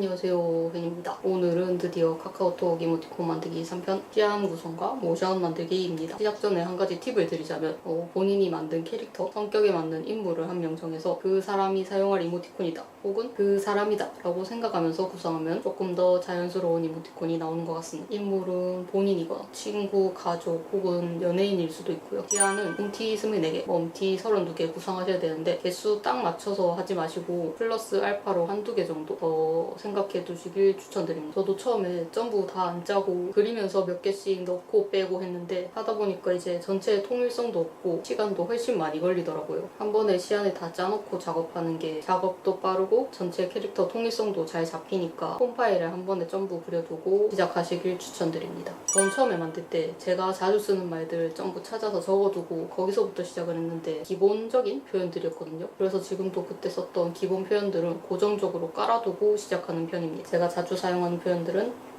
안녕하세요, 벤입니다. 오늘은 드디어 카카오톡 이모티콘 만들기 3편 시안 구성과 모션 만들기입니다. 시작 전에 한 가지 팁을 드리자면 본인이 만든 캐릭터, 성격에 맞는 인물을 한 명 정해서 그 사람이 사용할 이모티콘이다 혹은 그 사람이다 라고 생각하면서 구성하면 조금 더 자연스러운 이모티콘이 나오는 것 같습니다. 인물은 본인이거나 친구, 가족 혹은 연예인일 수도 있고요. 시안은 홈티 24개, 멈티 32개 구성하셔야 되는데 개수 딱 맞춰서 하지 마시고 플러스 알파로 한두 개 정도 더 생각해 두시길 추천드립니다. 저도 처음에 전부 다 안 짜고 그리면서 몇 개씩 넣고 빼고 했는데 하다 보니까 이제 전체 통일성도 없고 시간도 훨씬 많이 걸리더라고요. 한 번에 시안에 다 짜놓고 작업하는 게 작업도 빠르고 전체 캐릭터 통일성도 잘 잡히니까 홈 파일을 한 번에 전부 그려두고 시작하시길 추천드립니다. 전 처음에 만들 때 제가 자주 쓰는 말들 전부 찾아서 적어두고 거기서부터 시작을 했는데 기본적인 표현들이었거든요. 그래서 지금도 그때 썼던 기본 표현들은 고정적으로 깔아두고 시작하는 편입니다. 제가 자주 사용하는 표현들은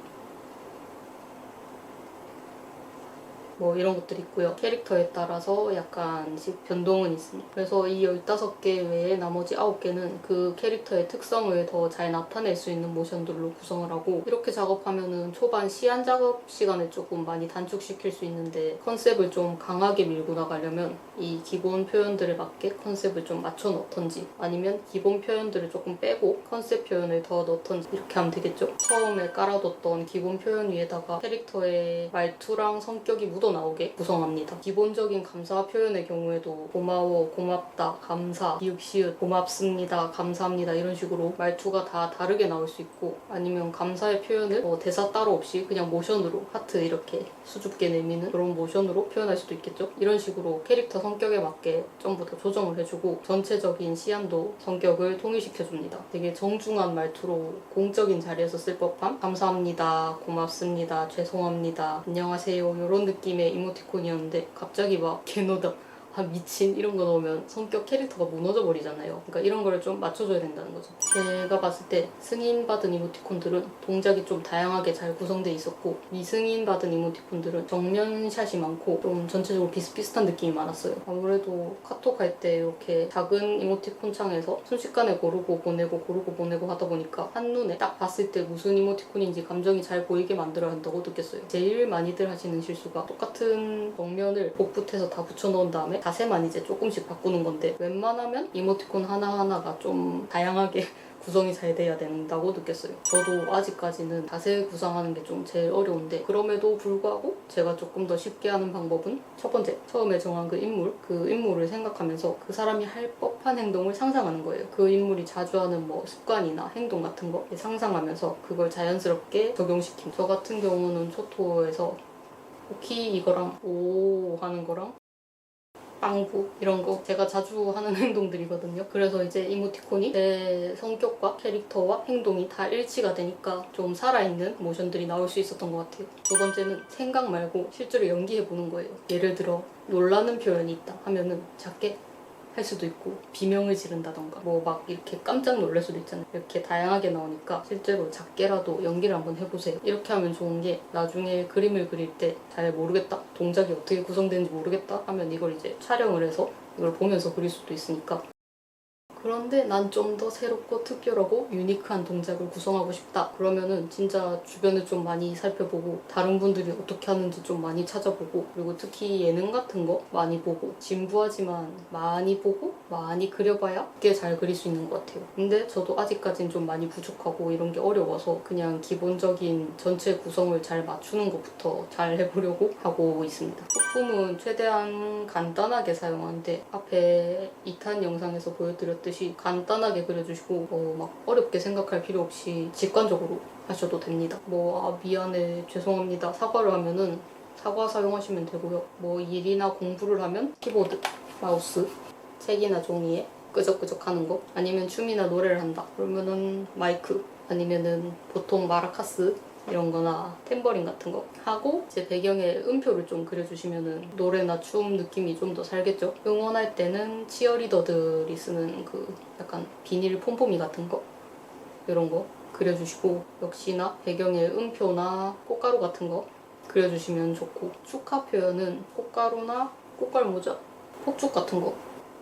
뭐 이런 것들이 있고요. 캐릭터에 따라서 약간씩 변동은 있습니다. 그래서 이 15개 외에 나머지 9개는 그 캐릭터의 특성을 더 잘 나타낼 수 있는 모션들로 구성을 하고 이렇게 작업하면은 초반 시안 작업 시간을 조금 많이 단축시킬 수 있는데 컨셉을 좀 강하게 밀고 나가려면 이 기본 표현들에 맞게 컨셉을 좀 맞춰 넣던지 아니면 기본 표현들을 조금 빼고 컨셉 표현을 더 넣던지 이렇게 하면 되겠죠. 처음에 깔아뒀던 기본 표현 위에다가 캐릭터의 말투랑 성격이 나오게 구성합니다. 기본적인 감사 표현의 경우에도 고마워, 고맙다, 감사, 기읍시읒, 고맙습니다, 감사합니다 이런 식으로 말투가 다 다르게 나올 수 있고 아니면 감사의 표현을 대사 따로 없이 그냥 모션으로 하트 이렇게 수줍게 내미는 그런 모션으로 표현할 수도 있겠죠. 이런 식으로 캐릭터 성격에 맞게 전부 다 조정을 해주고 전체적인 시안도 성격을 통일시켜줍니다. 되게 정중한 말투로 공적인 자리에서 쓸 법한 감사합니다, 고맙습니다, 죄송합니다, 안녕하세요 이런 느낌의 이모티콘이었는데 갑자기 막 개노다 미친 이런 거 넣으면 성격 캐릭터가 무너져 버리잖아요. 그러니까 이런 걸 좀 맞춰줘야 된다는 거죠. 제가 봤을 때 승인받은 이모티콘들은 동작이 좀 다양하게 잘 구성돼 있었고 미승인받은 이모티콘들은 정면샷이 많고 좀 전체적으로 비슷비슷한 느낌이 많았어요. 아무래도 카톡 할 때 이렇게 작은 이모티콘 창에서 순식간에 고르고 보내고 하다 보니까 한눈에 딱 봤을 때 무슨 이모티콘인지 감정이 잘 보이게 만들어야 한다고 느꼈어요. 제일 많이들 하시는 실수가 똑같은 정면을 복붙해서 다 붙여 넣은 다음에 자세만 이제 조금씩 바꾸는 건데 웬만하면 이모티콘 하나하나가 좀 다양하게 구성이 잘 돼야 된다고 느꼈어요. 저도 아직까지는 자세 구성하는 게 좀 제일 어려운데 그럼에도 불구하고 제가 조금 더 쉽게 하는 방법은 첫 번째, 처음에 정한 그 인물을 생각하면서 그 사람이 할 법한 행동을 상상하는 거예요. 그 인물이 자주 하는 뭐 습관이나 행동 같은 거 상상하면서 그걸 자연스럽게 적용시킴. 저 같은 경우는 초토에서 오키 이거랑 오 하는 거랑 빵구 이런 거 제가 자주 하는 행동들이거든요. 그래서 이제 이모티콘이 제 성격과 캐릭터와 행동이 다 일치가 되니까 좀 살아있는 모션들이 나올 수 있었던 것 같아요. 두 번째는 생각 말고 실제로 연기해보는 거예요. 예를 들어 놀라는 표현이 있다 하면은 작게 할 수도 있고 비명을 지른다던가 뭐 막 이렇게 깜짝 놀랄 수도 있잖아요. 이렇게 다양하게 나오니까 실제로 작게라도 연기를 한번 해보세요. 이렇게 하면 좋은 게 나중에 그림을 그릴 때 잘 모르겠다, 동작이 어떻게 구성되는지 모르겠다 하면 이걸 이제 촬영을 해서 이걸 보면서 그릴 수도 있으니까. 그런데 난 좀 더 새롭고 특별하고 유니크한 동작을 구성하고 싶다. 그러면은 진짜 주변을 좀 많이 살펴보고 다른 분들이 어떻게 하는지 좀 많이 찾아보고 그리고 특히 예능 같은 거 많이 보고 진부하지만 많이 보고 많이 그려봐야 꽤 잘 그릴 수 있는 것 같아요. 근데 저도 아직까진 좀 많이 부족하고 이런 게 어려워서 그냥 기본적인 전체 구성을 잘 맞추는 것부터 잘 해보려고 하고 있습니다. 소품은 최대한 간단하게 사용하는데 앞에 2탄 영상에서 보여드렸듯이 간단하게 그려주시고 막 어렵게 생각할 필요 없이 직관적으로 하셔도 됩니다. 미안해, 죄송합니다, 사과를 하면은 사과 사용하시면 되고요. 일이나 공부를 하면 키보드, 마우스, 책이나 종이에 끄적끄적 하는 거 아니면 춤이나 노래를 한다 그러면은 마이크 아니면은 보통 마라카스 이런 거나 탬버린 같은 거 하고 이제 배경에 음표를 좀 그려주시면은 노래나 춤 느낌이 좀 더 살겠죠. 응원할 때는 치어리더들이 쓰는 그 약간 비닐 폼폼이 같은 거 이런 거 그려주시고 역시나 배경에 음표나 꽃가루 같은 거 그려주시면 좋고 축하 표현은 꽃가루나 꽃갈 모자, 폭죽 같은 거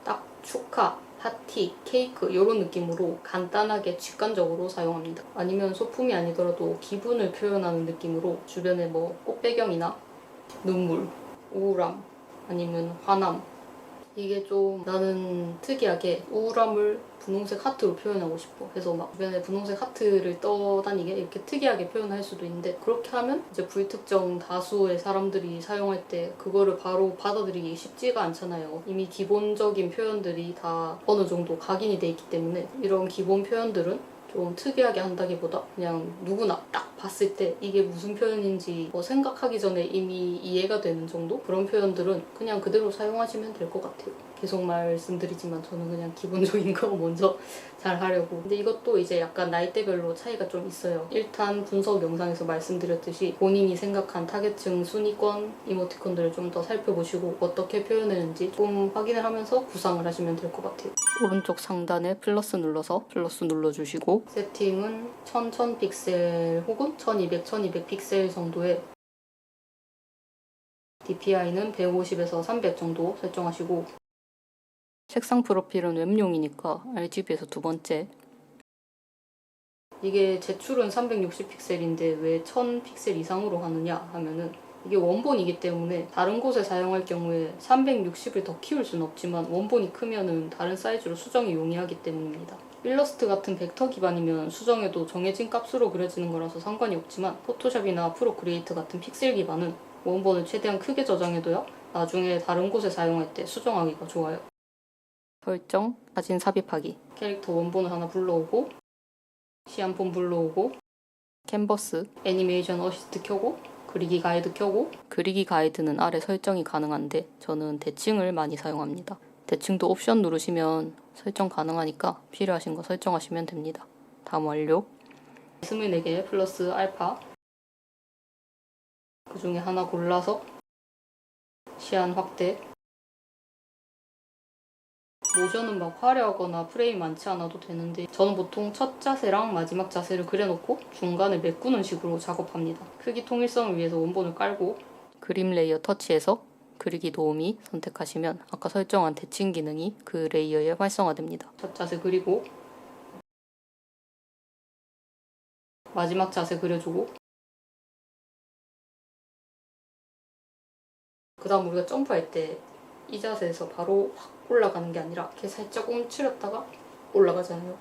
딱 축하 핫티, 케이크 이런 느낌으로 간단하게 직관적으로 사용합니다. 아니면 소품이 아니더라도 기분을 표현하는 느낌으로 주변에 뭐 꽃배경이나 눈물, 우울함, 아니면 화남, 이게 좀 나는 특이하게 우울함을 분홍색 하트로 표현하고 싶어. 그래서 막 주변에 분홍색 하트를 떠다니게 이렇게 특이하게 표현할 수도 있는데, 그렇게 하면 이제 불특정 다수의 사람들이 사용할 때 그거를 바로 받아들이기 쉽지가 않잖아요. 이미 기본적인 표현들이 다 어느 정도 각인이 돼 있기 때문에 이런 기본 표현들은 좀 특이하게 한다기보다 그냥 누구나 딱 봤을 때 이게 무슨 표현인지 뭐 생각하기 전에 이미 이해가 되는 정도? 그런 표현들은 그냥 그대로 사용하시면 될 것 같아요. 계속 말씀드리지만 저는 그냥 기본적인 거 먼저 잘 하려고. 근데 이것도 이제 약간 나이대별로 차이가 좀 있어요. 1탄 분석 영상에서 말씀드렸듯이 본인이 생각한 타겟층 순위권 이모티콘들을 좀 더 살펴보시고 어떻게 표현했는지 좀 확인을 하면서 구상을 하시면 될 것 같아요. 오른쪽 상단에 플러스 눌러서 플러스 눌러주시고, 세팅은 1000 픽셀 혹은 1200 픽셀 정도의 DPI는 150에서 300 정도 설정하시고, 색상 프로필은 웹용이니까 RGB에서 두 번째. 이게 제출은 360 픽셀인데 왜 1000 픽셀 이상으로 하느냐 하면은, 이게 원본이기 때문에 다른 곳에 사용할 경우에 360을 더 키울 수는 없지만 원본이 크면은 다른 사이즈로 수정이 용이하기 때문입니다. 일러스트 같은 벡터 기반이면 수정해도 정해진 값으로 그려지는 거라서 상관이 없지만, 포토샵이나 프로크리에이터 같은 픽셀 기반은 원본을 최대한 크게 저장해둬야 나중에 다른 곳에 사용할 때 수정하기가 좋아요. 설정, 사진 삽입하기. 캐릭터 원본을 하나 불러오고, 시안폰 불러오고, 캔버스, 애니메이션 어시스트 켜고, 그리기 가이드 켜고. 그리기 가이드는 아래 설정이 가능한데 저는 대칭을 많이 사용합니다. 대칭도 옵션 누르시면 설정 가능하니까 필요하신 거 설정하시면 됩니다. 다음 완료. 24개 플러스 알파, 그 중에 하나 골라서 시안 확대. 모션은 막 화려하거나 프레임 많지 않아도 되는데 저는 보통 첫 자세랑 마지막 자세를 그려놓고 중간에 메꾸는 식으로 작업합니다. 크기 통일성을 위해서 원본을 깔고, 그림 레이어 터치해서 그리기 도우미 선택하시면 아까 설정한 대칭 기능이 그 레이어에 활성화됩니다. 첫 자세 그리고 마지막 자세 그려주고, 그 다음 우리가 점프할 때 이 자세에서 바로 확 올라가는 게 아니라 이렇게 살짝 움츠렸다가 올라가잖아요.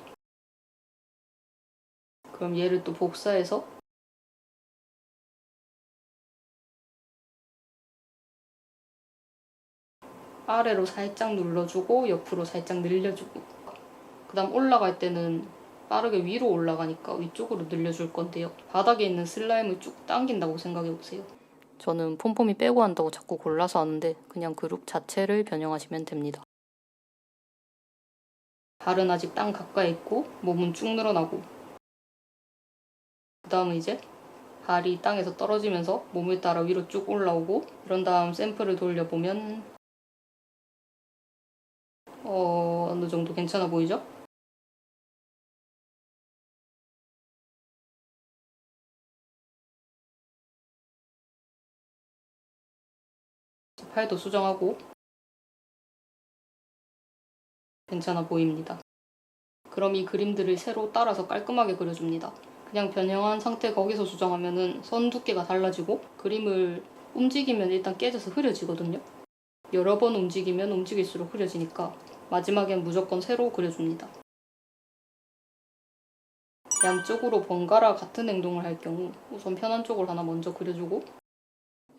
그럼 얘를 또 복사해서 아래로 살짝 눌러주고 옆으로 살짝 늘려주고, 그 다음 올라갈 때는 빠르게 위로 올라가니까 위쪽으로 늘려줄 건데요. 바닥에 있는 슬라임을 쭉 당긴다고 생각해보세요. 저는 폼폼이 빼고 한다고 자꾸 골라서 하는데 그냥 그룹 자체를 변형하시면 됩니다. 발은 아직 땅 가까이 있고 몸은 쭉 늘어나고, 그 다음은 이제 발이 땅에서 떨어지면서 몸을 따라 위로 쭉 올라오고, 그런 다음 샘플을 돌려보면 어느 정도 괜찮아 보이죠? 팔도 수정하고 괜찮아 보입니다. 그럼 이 그림들을 세로 따라서 깔끔하게 그려줍니다. 그냥 변형한 상태 거기서 수정하면은 선 두께가 달라지고 그림을 움직이면 일단 깨져서 흐려지거든요. 여러 번 움직이면 움직일수록 흐려지니까 마지막엔 무조건 세로 그려줍니다. 양쪽으로 번갈아 같은 행동을 할 경우 우선 편한 쪽을 하나 먼저 그려주고,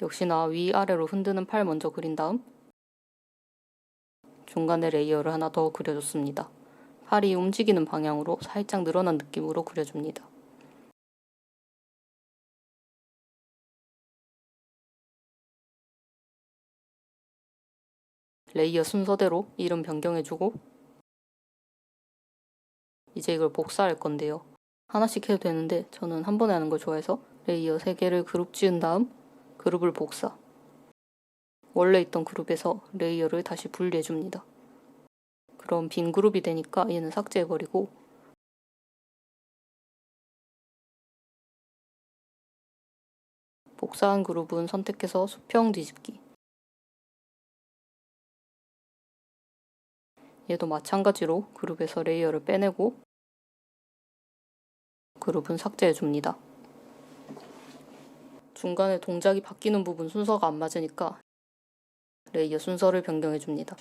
역시나 위아래로 흔드는 팔 먼저 그린 다음 중간에 레이어를 하나 더 그려줬습니다. 팔이 움직이는 방향으로 살짝 늘어난 느낌으로 그려줍니다. 레이어 순서대로 이름 변경해주고, 이제 이걸 복사할 건데요. 하나씩 해도 되는데 저는 한 번에 하는 걸 좋아해서 레이어 3개를 그룹 지은 다음 그룹을 복사. 원래 있던 그룹에서 레이어를 다시 분리해줍니다. 그럼 빈 그룹이 되니까 얘는 삭제해버리고, 복사한 그룹은 선택해서 수평 뒤집기. 얘도 마찬가지로 그룹에서 레이어를 빼내고 그룹은 삭제해줍니다. 중간에 동작이 바뀌는 부분 순서가 안 맞으니까 레이어 순서를 변경해줍니다.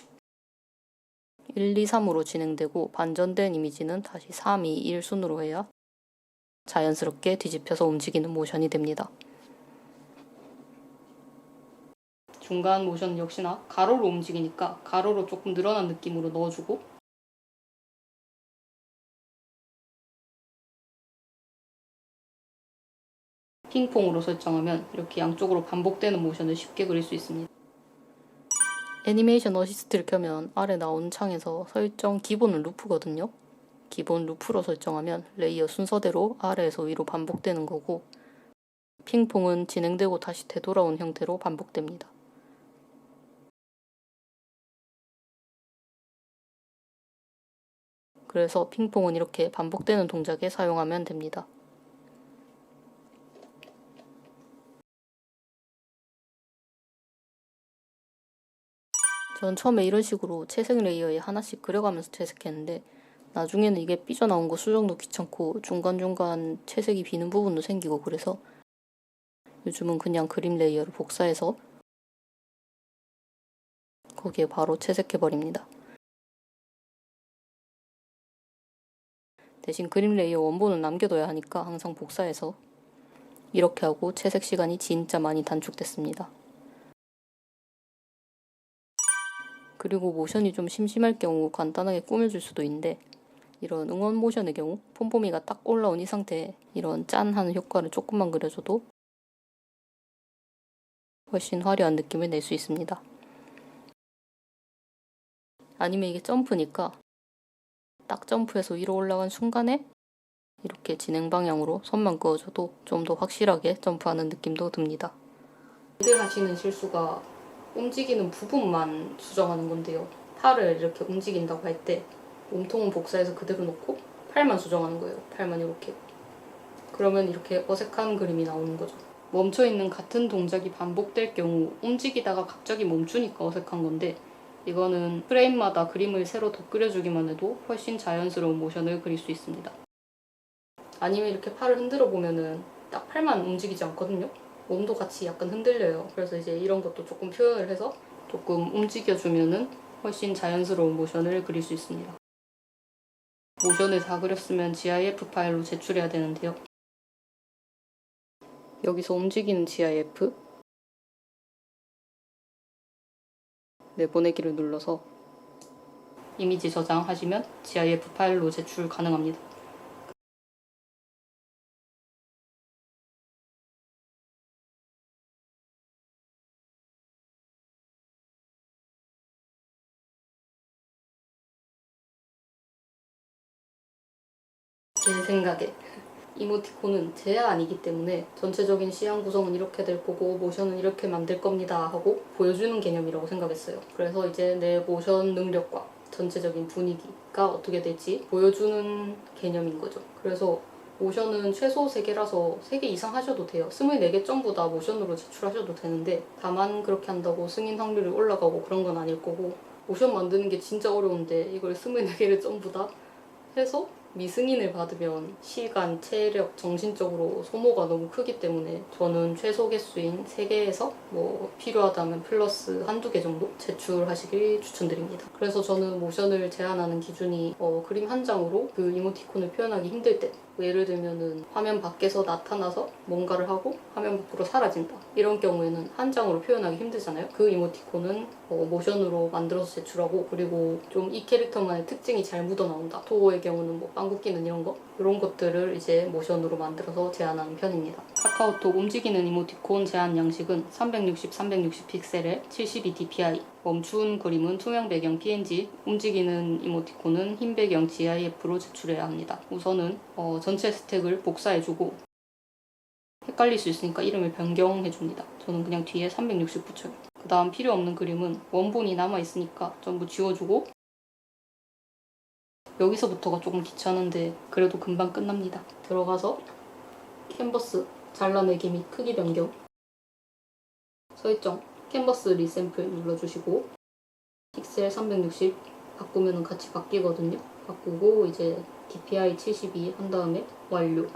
1, 2, 3으로 진행되고 반전된 이미지는 다시 3, 2, 1 순으로 해야 자연스럽게 뒤집혀서 움직이는 모션이 됩니다. 중간 모션 역시나 가로로 움직이니까 가로로 조금 늘어난 느낌으로 넣어주고 핑퐁으로 설정하면 이렇게 양쪽으로 반복되는 모션을 쉽게 그릴 수 있습니다. 애니메이션 어시스트를 켜면 아래 나오는 창에서 설정 기본은 루프거든요. 기본 루프로 설정하면 레이어 순서대로 아래에서 위로 반복되는 거고 핑퐁은 진행되고 다시 되돌아온 형태로 반복됩니다. 그래서 핑퐁은 이렇게 반복되는 동작에 사용하면 됩니다. 전 처음에 이런 식으로 채색 레이어에 하나씩 그려가면서 채색했는데 나중에는 이게 삐져나온 거 수정도 귀찮고 중간중간 채색이 비는 부분도 생기고 그래서 요즘은 그냥 그림 레이어를 복사해서 거기에 바로 채색해버립니다. 대신 그림 레이어 원본은 남겨둬야 하니까 항상 복사해서 이렇게 하고 채색 시간이 진짜 많이 단축됐습니다. 그리고 모션이 좀 심심할 경우 간단하게 꾸며줄 수도 있는데 이런 응원 모션의 경우 폼폼이가 딱 올라온 이 상태에 이런 짠 하는 효과를 조금만 그려줘도 훨씬 화려한 느낌을 낼 수 있습니다. 아니면 이게 점프니까 딱 점프해서 위로 올라간 순간에 이렇게 진행 방향으로 손만 그어줘도 좀 더 확실하게 점프하는 느낌도 듭니다. 이들 하시는 실수가 움직이는 부분만 수정하는 건데요. 팔을 이렇게 움직인다고 할 때 몸통은 복사해서 그대로 놓고 팔만 수정하는 거예요. 팔만 이렇게. 그러면 이렇게 어색한 그림이 나오는 거죠. 멈춰있는 같은 동작이 반복될 경우 움직이다가 갑자기 멈추니까 어색한 건데 이거는 프레임마다 그림을 새로 덧그려주기만 해도 훨씬 자연스러운 모션을 그릴 수 있습니다. 아니면 이렇게 팔을 흔들어 보면은 딱 팔만 움직이지 않거든요. 몸도 같이 약간 흔들려요. 그래서 이제 이런 것도 조금 표현을 해서 조금 움직여주면은 훨씬 자연스러운 모션을 그릴 수 있습니다. 모션을 다 그렸으면 GIF 파일로 제출해야 되는데요. 여기서 움직이는 GIF 내보내기를 눌러서 이미지 저장하시면 GIF 파일로 제출 가능합니다. 제 생각에 이모티콘은 제야 아니기 때문에 전체적인 시향 구성은 이렇게 될 거고 모션은 이렇게 만들 겁니다 하고 보여주는 개념이라고 생각했어요. 그래서 이제 내 모션 능력과 전체적인 분위기가 어떻게 될지 보여주는 개념인 거죠. 그래서 모션은 최소 3개라서 3개 이상 하셔도 돼요. 24개 전부 다 모션으로 제출하셔도 되는데 다만 그렇게 한다고 승인 확률이 올라가고 그런 건 아닐 거고 모션 만드는 게 진짜 어려운데 이걸 24개를 전부 다 해서 미승인을 받으면 시간, 체력, 정신적으로 소모가 너무 크기 때문에 저는 최소 개수인 3개에서 뭐 필요하다면 플러스 한두 개 정도 제출하시길 추천드립니다. 그래서 저는 모션을 제한하는 기준이 그림 한 장으로 그 이모티콘을 표현하기 힘들 때 예를 들면은 화면 밖에서 나타나서 뭔가를 하고 화면 밖으로 사라진다. 이런 경우에는 한 장으로 표현하기 힘들잖아요. 그 이모티콘은 모션으로 만들어서 제출하고 그리고 좀 이 캐릭터만의 특징이 잘 묻어나온다. 토어의 경우는 뭐 빵꾸 끼는 이런 거 이런 것들을 이제 모션으로 만들어서 제한하는 편입니다. 카카오톡 움직이는 이모티콘 제한 양식은 360, 360 픽셀에 72 dpi 멈춘 그림은 투명 배경 PNG, 움직이는 이모티콘은 흰 배경 GIF로 제출해야 합니다. 우선은 전체 스택을 복사해주고 헷갈릴 수 있으니까 이름을 변경해줍니다. 저는 그냥 뒤에 360 붙여요. 그 다음 필요 없는 그림은 원본이 남아있으니까 전부 지워주고 여기서부터가 조금 귀찮은데 그래도 금방 끝납니다. 들어가서 캔버스 잘라내기 및 크기 변경 설정 캔버스 리샘플 눌러주시고 픽셀 360 바꾸면 같이 바뀌거든요. 바꾸고 이제 DPI 72 한 다음에 완료.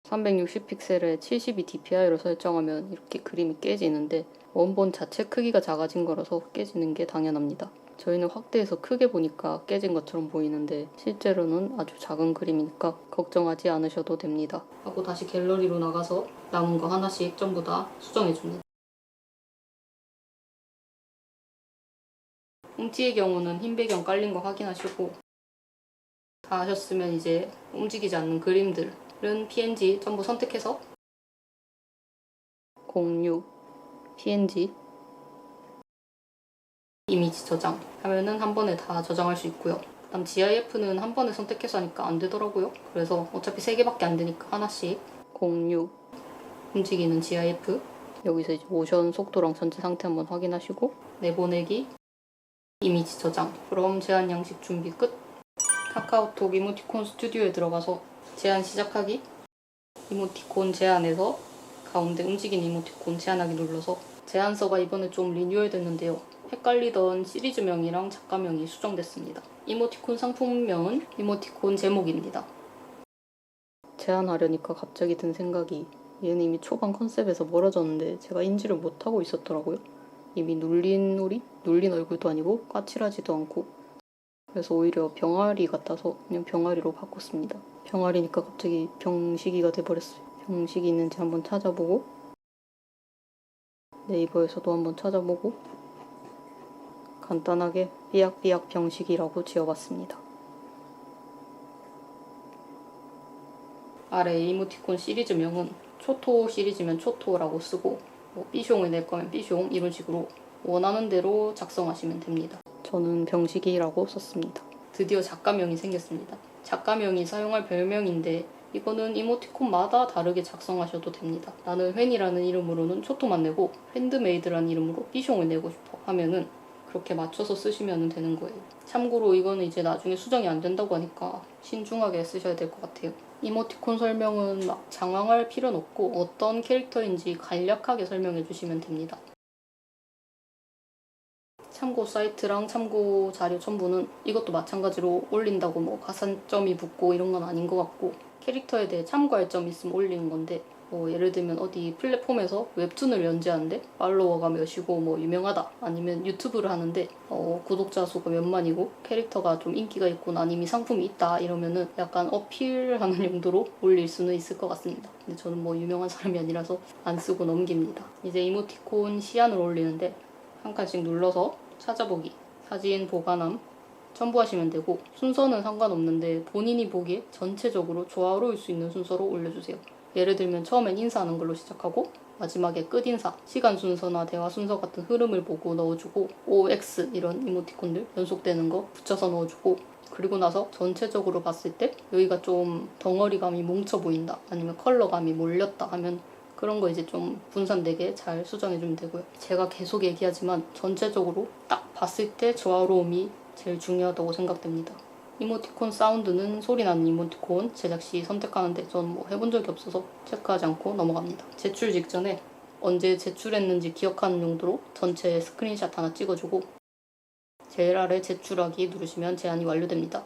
360픽셀에 72 DPI로 설정하면 이렇게 그림이 깨지는데 원본 자체 크기가 작아진 거라서 깨지는 게 당연합니다. 저희는 확대해서 크게 보니까 깨진 것처럼 보이는데 실제로는 아주 작은 그림이니까 걱정하지 않으셔도 됩니다. 하고 다시 갤러리로 나가서 남은 거 하나씩 전부 다 수정해줍니다. 홈티의 경우는 흰 배경 깔린 거 확인하시고 다 하셨으면 이제 움직이지 않는 그림들은 PNG 전부 선택해서 공유, PNG, 이미지 저장 하면은 한 번에 다 저장할 수 있고요. 그다음 GIF는 한 번에 선택해서 하니까 안 되더라고요. 그래서 어차피 3개밖에 안 되니까 하나씩 공유, 움직이는 GIF 여기서 이제 모션 속도랑 전체 상태 한번 확인하시고 내보내기, 이미지 저장. 그럼 제한 양식 준비 끝. 카카오톡 이모티콘 스튜디오에 들어가서 제한 시작하기, 이모티콘 제한에서 가운데 움직이는 이모티콘 제한하기 눌러서 제한서가 이번에 좀 리뉴얼 됐는데요. 헷갈리던 시리즈명이랑 작가명이 수정됐습니다. 이모티콘 상품명은 이모티콘 제목입니다. 제한하려니까 갑자기 든 생각이 얘는 이미 초반 컨셉에서 멀어졌는데 제가 인지를 못하고 있었더라고요. 이미 눌린 얼굴도 아니고 까칠하지도 않고 그래서 오히려 병아리 같아서 그냥 병아리로 바꿨습니다. 병아리니까 갑자기 병식이가 돼버렸어요. 병식이 있는지 한번 찾아보고 네이버에서도 한번 찾아보고 간단하게 삐약삐약 병식이라고 지어봤습니다. 아래 이모티콘 시리즈명은 초토 시리즈면 초토라고 쓰고 뭐 삐숑을 낼 거면 삐숑 이런 식으로 원하는 대로 작성하시면 됩니다. 저는 병식이라고 썼습니다. 드디어 작가명이 생겼습니다. 작가명이 사용할 별명인데 이거는 이모티콘마다 다르게 작성하셔도 됩니다. 나는 웬이라는 이름으로는 초토만 내고 핸드메이드라는 이름으로 삐숑을 내고 싶어 하면은 그렇게 맞춰서 쓰시면 되는 거예요. 참고로 이거는 이제 나중에 수정이 안 된다고 하니까 신중하게 쓰셔야 될 것 같아요. 이모티콘 설명은 막 장황할 필요는 없고 어떤 캐릭터인지 간략하게 설명해 주시면 됩니다. 참고 사이트랑 참고 자료 첨부는 이것도 마찬가지로 올린다고 뭐 가산점이 붙고 이런 건 아닌 것 같고 캐릭터에 대해 참고할 점이 있으면 올리는 건데 뭐 예를 들면 어디 플랫폼에서 웹툰을 연재하는데 팔로워가 몇이고 뭐 유명하다 아니면 유튜브를 하는데 구독자 수가 몇만이고 캐릭터가 좀 인기가 있고 난 이미 상품이 있다 이러면은 약간 어필하는 용도로 올릴 수는 있을 것 같습니다. 근데 저는 뭐 유명한 사람이 아니라서 안 쓰고 넘깁니다. 이제 이모티콘 시안을 올리는데 한 칸씩 눌러서 찾아보기, 사진 보관함, 첨부하시면 되고 순서는 상관없는데 본인이 보기에 전체적으로 조화로울 수 있는 순서로 올려주세요. 예를 들면 처음엔 인사하는 걸로 시작하고 마지막에 끝인사, 시간 순서나 대화 순서 같은 흐름을 보고 넣어주고 OX 이런 이모티콘들 연속되는 거 붙여서 넣어주고 그리고 나서 전체적으로 봤을 때 여기가 좀 덩어리감이 뭉쳐 보인다 아니면 컬러감이 몰렸다 하면 그런 거 이제 좀 분산되게 잘 수정해주면 되고요. 제가 계속 얘기하지만 전체적으로 딱 봤을 때 조화로움이 제일 중요하다고 생각됩니다. 이모티콘 사운드는 소리 나는 이모티콘 제작 시 선택하는데 저는 뭐 해본 적이 없어서 체크하지 않고 넘어갑니다. 제출 직전에 언제 제출했는지 기억하는 용도로 전체 스크린샷 하나 찍어주고 제일 아래 제출하기 누르시면 제한이 완료됩니다.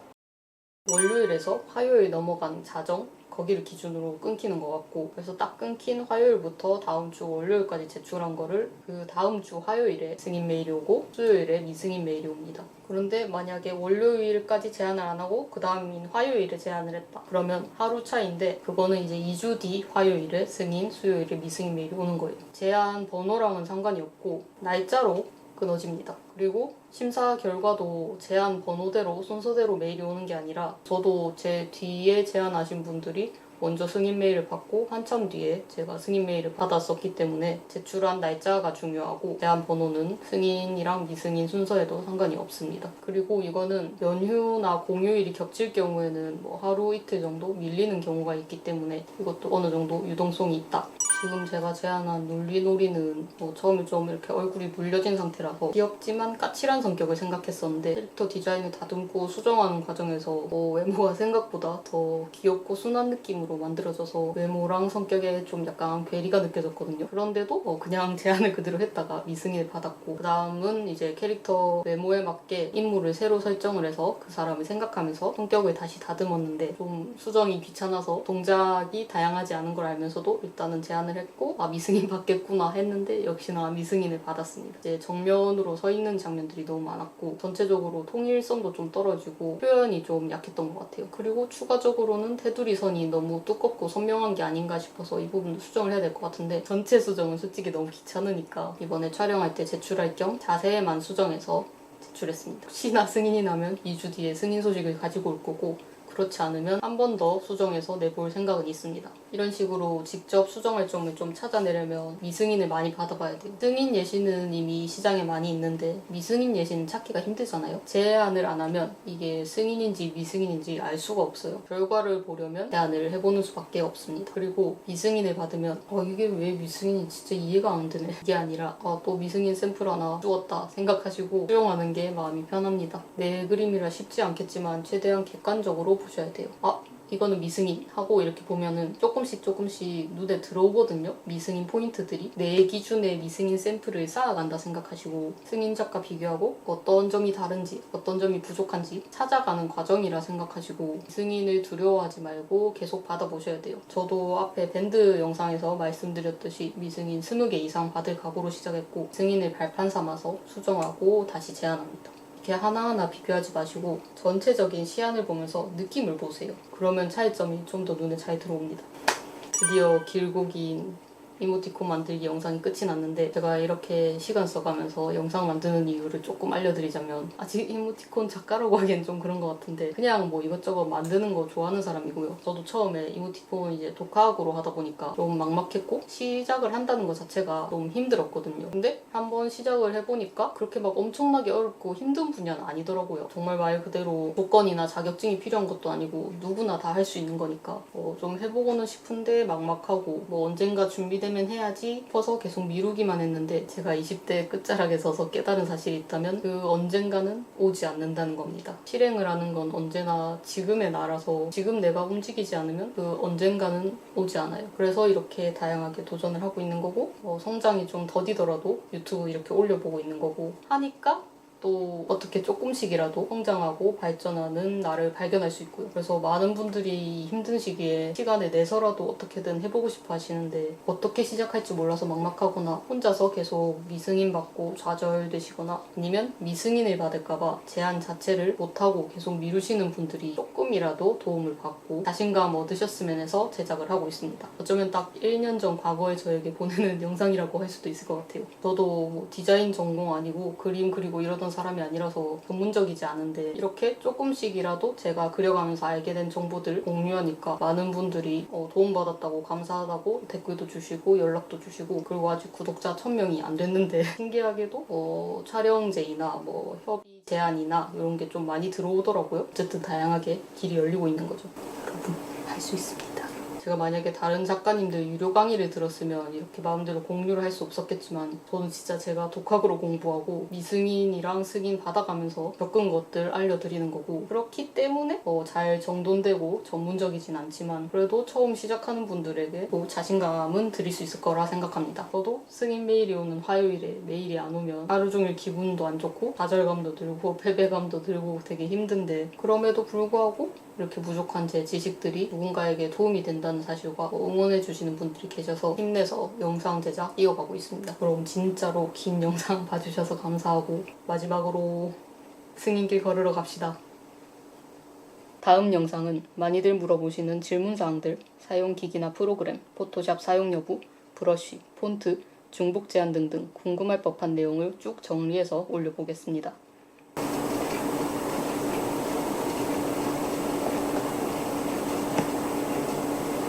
월요일에서 화요일 넘어간 자정 거기를 기준으로 끊기는 것 같고 그래서 딱 끊긴 화요일부터 다음 주 월요일까지 제출한 거를 그 다음 주 화요일에 승인 메일이 오고 수요일에 미승인 메일이 옵니다. 그런데 만약에 월요일까지 제한을 안 하고 그 다음인 화요일에 제한을 했다. 그러면 하루 차이인데 그거는 이제 2주 뒤 화요일에 승인, 수요일에 미승인 메일이 오는 거예요. 제한 번호랑은 상관이 없고 날짜로 끊어집니다. 그리고 심사 결과도 제한 번호대로 순서대로 메일이 오는 게 아니라 저도 제 뒤에 제안하신 분들이 먼저 승인 메일을 받고 한참 뒤에 제가 승인 메일을 받았었기 때문에 제출한 날짜가 중요하고 제한 번호는 승인이랑 미승인 순서에도 상관이 없습니다. 그리고 이거는 연휴나 공휴일이 겹칠 경우에는 뭐 하루 이틀 정도 밀리는 경우가 있기 때문에 이것도 어느 정도 유동성이 있다. 지금 제가 제안한 놀리놀이는 처음에 좀 이렇게 얼굴이 물려진 상태라서 귀엽지만 까칠한 성격을 생각했었는데 캐릭터 디자인을 다듬고 수정하는 과정에서 외모가 생각보다 더 귀엽고 순한 느낌으로 만들어져서 외모랑 성격에 좀 약간 괴리가 느껴졌거든요. 그런데도 그냥 제안을 그대로 했다가 미승인을 받았고, 그 다음은 이제 캐릭터 외모에 맞게 인물을 새로 설정을 해서 그 사람을 생각하면서 성격을 다시 다듬었는데 좀 수정이 귀찮아서 동작이 다양하지 않은 걸 알면서도 일단은 제안을 했고 미승인 받겠구나 했는데 역시나 미승인을 받았습니다. 이제 정면으로 서 있는 장면들이 너무 많았고 전체적으로 통일성도 좀 떨어지고 표현이 좀 약했던 것 같아요. 그리고 추가적으로는 테두리 선이 너무 두껍고 선명한 게 아닌가 싶어서 이 부분도 수정을 해야 될 것 같은데 전체 수정은 솔직히 너무 귀찮으니까 이번에 촬영할 때 제출할 겸 자세만 수정해서 제출했습니다. 혹시나 승인이 나면 2주 뒤에 승인 소식을 가지고 올 거고, 그렇지 않으면 한 번 더 수정해서 내볼 생각은 있습니다. 이런 식으로 직접 수정할 점을 좀 찾아내려면 미승인을 많이 받아봐야 돼요. 승인 예시는 이미 시장에 많이 있는데 미승인 예시는 찾기가 힘들잖아요. 제안을 안 하면 이게 승인인지 미승인인지 알 수가 없어요. 결과를 보려면 제안을 해보는 수밖에 없습니다. 그리고 미승인을 받으면 이게 왜 미승인인지 진짜 이해가 안 되네. 이게 아니라 또 미승인 샘플 하나 주었다 생각하시고 수용하는 게 마음이 편합니다. 내 그림이라 쉽지 않겠지만 최대한 객관적으로 보셔야 돼요. 이거는 미승인 하고 이렇게 보면은 조금씩 눈에 들어오거든요. 미승인 포인트들이. 내 기준의 미승인 샘플을 쌓아간다 생각하시고 승인작과 비교하고 어떤 점이 다른지 어떤 점이 부족한지 찾아가는 과정이라 생각하시고 미승인을 두려워하지 말고 계속 받아보셔야 돼요. 저도 앞에 밴드 영상에서 말씀드렸듯이 미승인 20개 이상 받을 각오로 시작했고 승인을 발판 삼아서 수정하고 다시 제안합니다. 이렇게 하나하나 비교하지 마시고 전체적인 시안을 보면서 느낌을 보세요. 그러면 차이점이 좀 더 눈에 잘 들어옵니다. 드디어 길고 긴 이모티콘 만들기 영상이 끝이 났는데 제가 이렇게 시간 써가면서 영상 만드는 이유를 조금 알려드리자면 아직 이모티콘 작가라고 하기엔 좀 그런 것 같은데 그냥 이것저것 만드는 거 좋아하는 사람이고요. 저도 처음에 이모티콘 이제 독학으로 하다 보니까 좀 막막했고 시작을 한다는 것 자체가 좀 힘들었거든요. 근데 한번 시작을 해보니까 그렇게 막 엄청나게 어렵고 힘든 분야는 아니더라고요. 정말 말 그대로 조건이나 자격증이 필요한 것도 아니고 누구나 다 할 수 있는 거니까 좀 해보고는 싶은데 막막하고 언젠가 준비되면 해야지 싶어서 계속 미루기만 했는데 제가 20대 끝자락에 서서 깨달은 사실이 있다면 그 언젠가는 오지 않는다는 겁니다. 실행을 하는 건 언제나 지금의 나라서 지금 내가 움직이지 않으면 그 언젠가는 오지 않아요. 그래서 이렇게 다양하게 도전을 하고 있는 거고 성장이 좀 더디더라도 유튜브 이렇게 올려보고 있는 거고 하니까 또 어떻게 조금씩이라도 성장하고 발전하는 나를 발견할 수 있고요. 그래서 많은 분들이 힘든 시기에 시간을 내서라도 어떻게든 해보고 싶어 하시는데 어떻게 시작할지 몰라서 막막하거나 혼자서 계속 미승인 받고 좌절되시거나 아니면 미승인을 받을까봐 제안 자체를 못하고 계속 미루시는 분들이 조금이라도 도움을 받고 자신감 얻으셨으면 해서 제작을 하고 있습니다. 어쩌면 딱 1년 전 과거의 저에게 보내는 영상이라고 할 수도 있을 것 같아요. 저도 디자인 전공 아니고 그림 그리고 이러던 사람이 아니라서 전문적이지 않은데 이렇게 조금씩이라도 제가 그려가면서 알게 된 정보들 공유하니까 많은 분들이 도움받았다고 감사하다고 댓글도 주시고 연락도 주시고 그리고 아직 구독자 1000명이 안 됐는데 신기하게도 촬영제의나 협의 제안이나 이런 게 좀 많이 들어오더라고요. 어쨌든 다양하게 길이 열리고 있는 거죠. 여러분 할 수 있습니다. 제가 만약에 다른 작가님들 유료 강의를 들었으면 이렇게 마음대로 공유를 할 수 없었겠지만 저는 진짜 제가 독학으로 공부하고 미승인이랑 승인 받아가면서 겪은 것들 알려드리는 거고 그렇기 때문에 잘 정돈되고 전문적이진 않지만 그래도 처음 시작하는 분들에게 자신감은 드릴 수 있을 거라 생각합니다. 저도 승인 메일이 오는 화요일에 메일이 안 오면 하루 종일 기분도 안 좋고 좌절감도 들고 패배감도 들고 되게 힘든데 그럼에도 불구하고 이렇게 부족한 제 지식들이 누군가에게 도움이 된다는 사실과 응원해주시는 분들이 계셔서 힘내서 영상 제작 이어가고 있습니다. 그럼 진짜로 긴 영상 봐주셔서 감사하고 마지막으로 승인길 걸으러 갑시다. 다음 영상은 많이들 물어보시는 질문사항들, 사용기기나 프로그램, 포토샵 사용 여부, 브러쉬, 폰트, 중복 제한 등등 궁금할 법한 내용을 쭉 정리해서 올려보겠습니다.